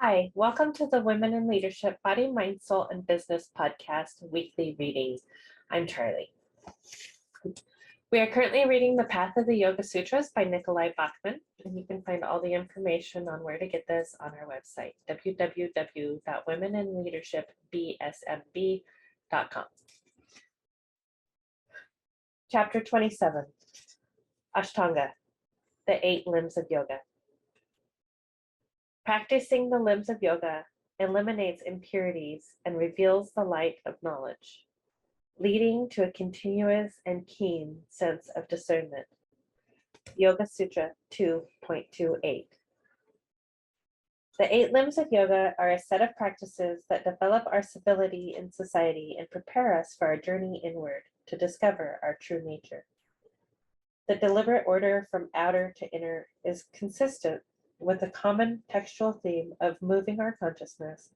Hi, welcome to the Women in Leadership Body, Mind, Soul, and Business podcast weekly reading. I'm Charlie. We are currently reading The Path of the Yoga Sutras by Nicolai Bachman, and you can find all the information on where to get this on our website, www.womeninleadershipbsmb.com. Chapter 27, Ashtanga, the 8 limbs of yoga. Practicing the limbs of yoga eliminates impurities and reveals the light of knowledge, leading to a continuous and keen sense of discernment. Yoga Sutra 2.28. The 8 limbs of yoga are a set of practices that develop our civility in society and prepare us for our journey inward to discover our true nature. The deliberate order from outer to inner is consistent with the common textual theme of moving our consciousness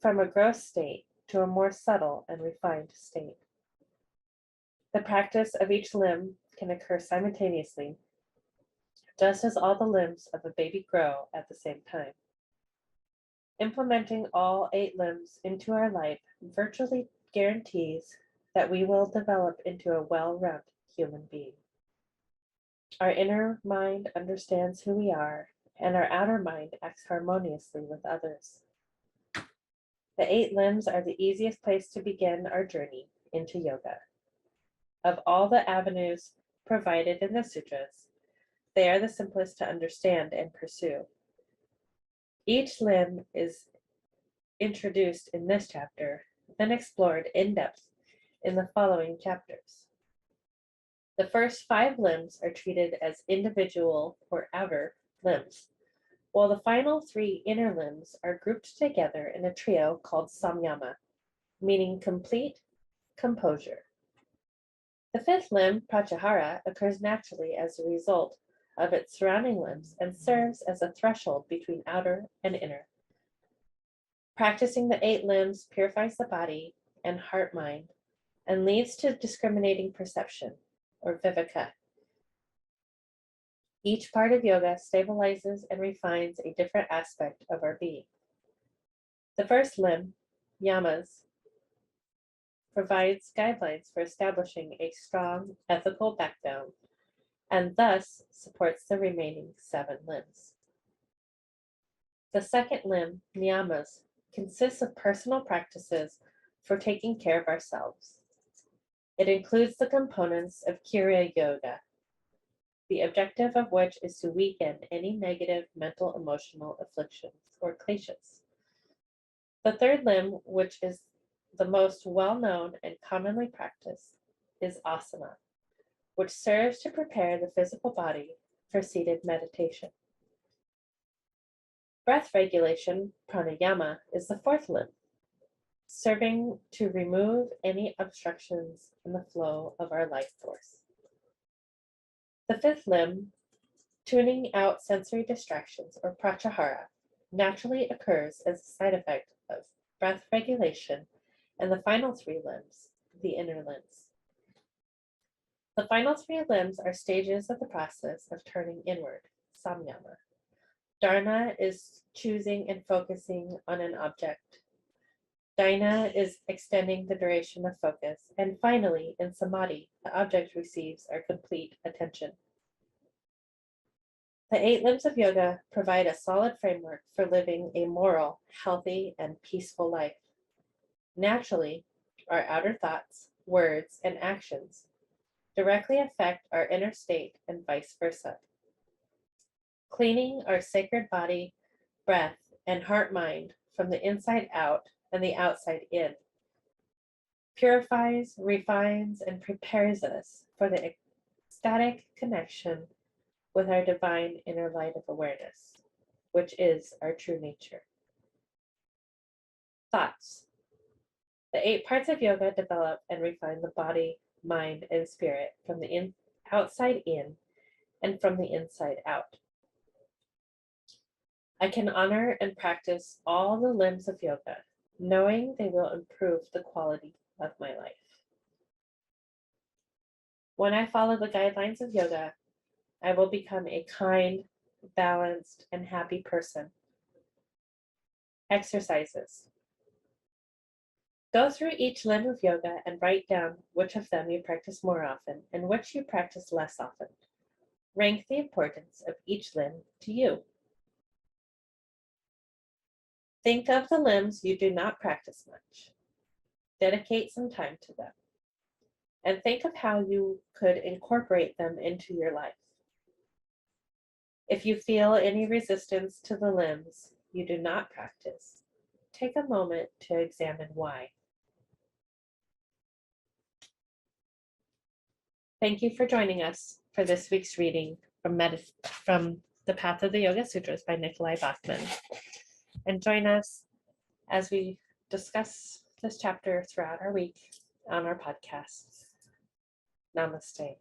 from a gross state to a more subtle and refined state. The practice of each limb can occur simultaneously, just as all the limbs of a baby grow at the same time. Implementing all 8 limbs into our life virtually guarantees that we will develop into a well-rounded human being. Our inner mind understands who we are, and our outer mind acts harmoniously with others. The 8 limbs are the easiest place to begin our journey into yoga. Of all the avenues provided in the sutras, they are the simplest to understand and pursue. Each limb is introduced in this chapter, then explored in depth in the following chapters. The first 5 limbs are treated as individual or outer limbs, while the final 3 inner limbs are grouped together in a trio called samyama, meaning complete composure. The 5th limb, pratyahara, occurs naturally as a result of its surrounding limbs and serves as a threshold between outer and inner. Practicing the 8 limbs purifies the body and heart-mind and leads to discriminating perception, or viveka. Each part of yoga stabilizes and refines a different aspect of our being. The first limb, yamas, provides guidelines for establishing a strong ethical backbone and thus supports the remaining 7 limbs. The second limb, niyamas, consists of personal practices for taking care of ourselves. It includes the components of Kriya Yoga, the objective of which is to weaken any negative mental emotional afflictions or kleshas. The third limb, which is the most well-known and commonly practiced, is asana, which serves to prepare the physical body for seated meditation. Breath regulation, pranayama, is the 4th limb, serving to remove any obstructions in the flow of our life force. The 5th limb, tuning out sensory distractions, or pratyahara, naturally occurs as a side effect of breath regulation and the final 3 limbs, the inner limbs. The final 3 limbs are stages of the process of turning inward, samyama. Dharana is choosing and focusing on an object. Dhyana is extending the duration of focus. And finally, in samadhi, the object receives our complete attention. The 8 limbs of yoga provide a solid framework for living a moral, healthy, and peaceful life. Naturally, our outer thoughts, words, and actions directly affect our inner state and vice versa. Cleaning our sacred body, breath, and heart-mind from the inside out and the outside in purifies, refines, and prepares us for the ecstatic connection with our divine inner light of awareness, which is our true nature. Thoughts. The 8 parts of yoga develop and refine the body, mind, and spirit from the outside in and from the inside out. I can honor and practice all the limbs of yoga, knowing they will improve the quality of my life. When I follow the guidelines of yoga, I will become a kind, balanced, and happy person. Exercises. Go through each limb of yoga and write down which of them you practice more often and which you practice less often. Rank the importance of each limb to you. Think of the limbs you do not practice much. Dedicate some time to them. And think of how you could incorporate them into your life. If you feel any resistance to the limbs you do not practice, take a moment to examine why. Thank you for joining us for this week's reading from The Path of the Yoga Sutras by Nicolai Bachman. And join us as we discuss this chapter throughout our week on our podcast. Namaste.